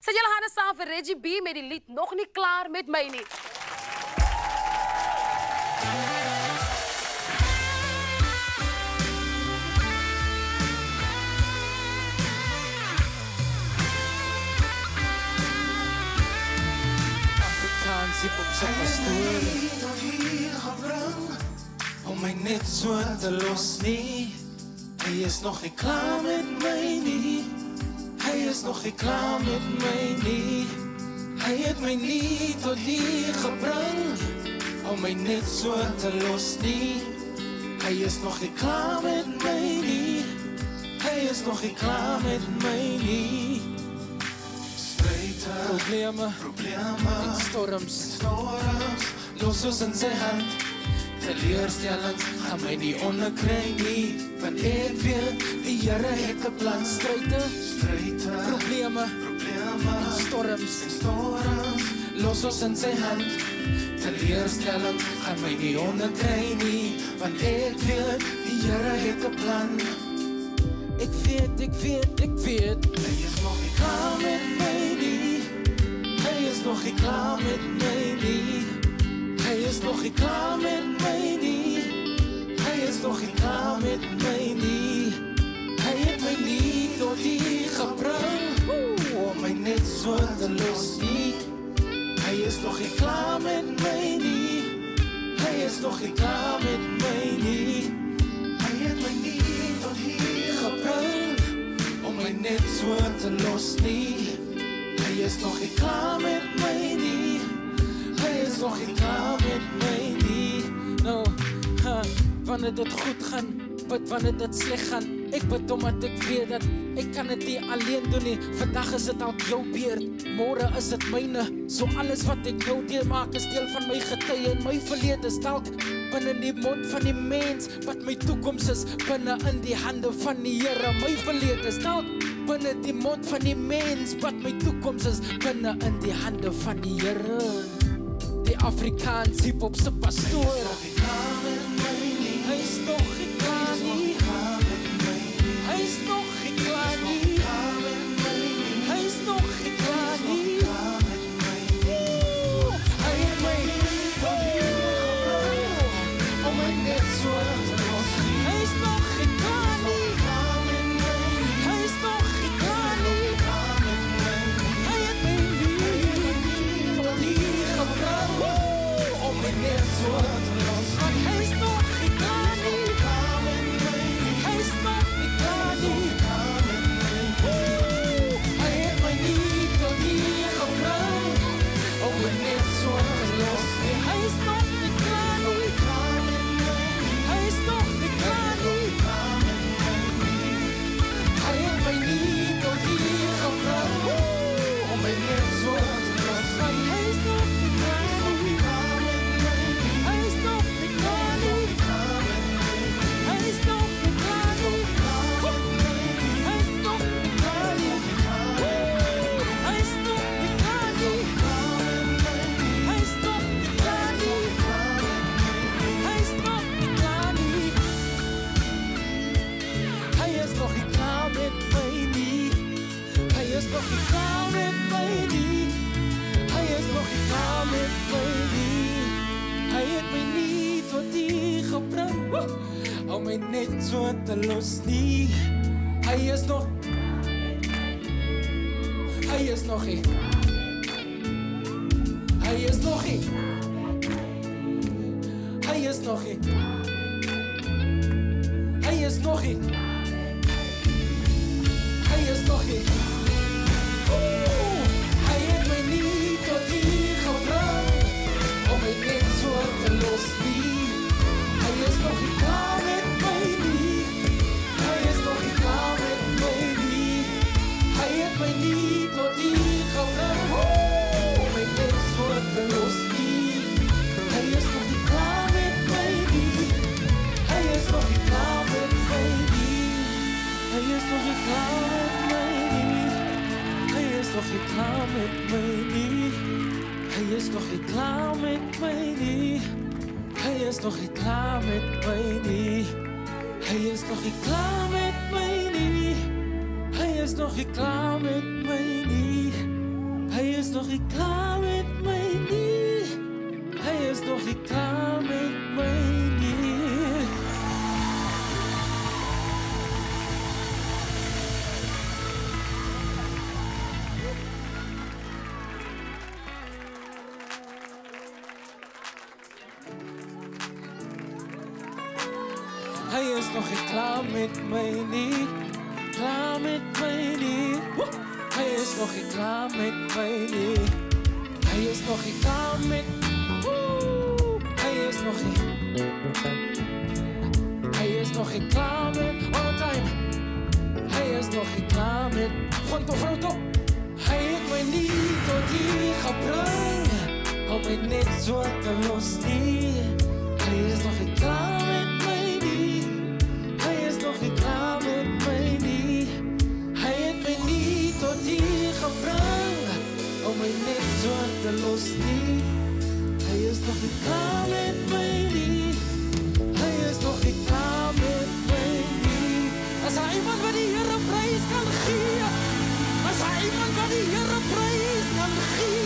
Sit julle hande saam vir Reggie B met die lied Nog nie klaar met my nie. Zip op sy pastoor tot hier gebring om my net so te los nie. Hy is nog nie klaar met my nie. Hy is nog nie klaar met my nie. Hy het my nie tot hier gebring om my net so te los nie. Hy is nog nie klaar met my nie. Hy is nog nie klaar met my nie. Probleme en storms, los ons in sy hand. Teleurstelling gaan my nie onderkry nie, want ek weet, die Here het 'n plan. Struite, probleme en storms, los ons in sy hand. Teleurstelling gaan my nie onderkry nie, want ek weet, die Here het 'n plan. Ek weet, hy is nog nie klaar met my nie. Hy is nog nie klaar met my nie. Hy is nog nie klaar met my nie. Hy is nog nie klaar met my nie. Hy het my nie tot hier gebring om my net so te los nie. Hy is nog nie klaar met my nie. Hy is nog nie klaar met my nie. Hy het my nie tot hier gebring om my net so te los nie. Hy is nog nie klaar met my nie. Hy is nog nie klaar met my nie. Nou, wanneer dit goed gaan, wanneer dit sleg gaan, ek bid omdat ek weet dat ek kan dit nie alleen doen nie. Vandag is dit dalk jou beurt, môre is dit myne. So alles wat ek nou deurmaak is deel van my getuie en my verlede is dalk binne in die mond van die mens, wat my toekoms is binne in die hande van die Here. My verlede is dalk binne die mond van die mens, wat my toekoms is binne in die hande van die Here. Die Afrikaans hip-hop se pastoor. Hy is nog nie klaar nie. Hy is nog nie klaar nie. Hy is nog nie klaar nie. Hy het my om my net so te los nie. Hy is nog nie klaar nie. Hy is nog nie klaar nie. Hy het my tot hier gebring om my net so te los nie. Want hy is nog nie klaar nie. Hy is nog nie klaar nie. Hy het my nie tot hier gebring om my net so te los nie. Hy is nog nie klaar nie. Hy is nog nie klaar nie. Hy het my nie tot hier gebring om my net so te los nie. Hy is nog nie klaar nie. Hy is nog nie klaar nie. Hy is nog nie klaar nie. Hy is nog nie klaar nie. Hy is nog nie klaar nie. Hy is nog nie klaar nie. Hy is nog nie klaar nie. Hy is nog nie klaar met my nie. Hy is nog nie klaar met my nie. Hy is nog nie klaar met my nie. Hy het my nie tot hier gebring om my net so te los nie. Hy is nog Hy is nog nie. Hy is nog nie. Hy is nog nie. Hy is nog nie. Hy is nog nie. Hy het my nie tot hier gebring om my net so te los nie. Hy is nog nie klaar met my nie. Hy is nog nie klaar met my nie. Hy het my nie tot hier gebring om my net so te los nie. Hy is nog nie klaar met my nie. Hy is nog nie klaar met my nie. Hy is nog nie klaar met my nie. Hy is nog nie klaar met my nie. Hy is nog nie klaar met my nie. Hy is nog nie klaar met my nie. Hy is nog nie klaar met my nie. Hy is nog nie klaar met my nie. nog niet klaar met my nie. Hy is nog niet klaar met my nie. Hy is nog niet klaar met my nie. Klaar met my nie. Hy is nog niet klaar met my nie. Hy is nog niet klaar met. Hy is nog niet. Hy is nog niet klaar met. One more time. Hy is nog niet klaar met. Front op. Hy het my nie tot hier gebring. Om my net so te los nie. Hy is nog niet klaar met my nie. Hy is nog niet klaar met my nie. Hy het my nie tot hier gebring. Om my net so te los nie. Hy is nog niet klaar met my nie. Hy is nog niet klaar met my nie. As daar iemand wat die Here prys kan gee. As daar iemand wat die Here prys kan gee.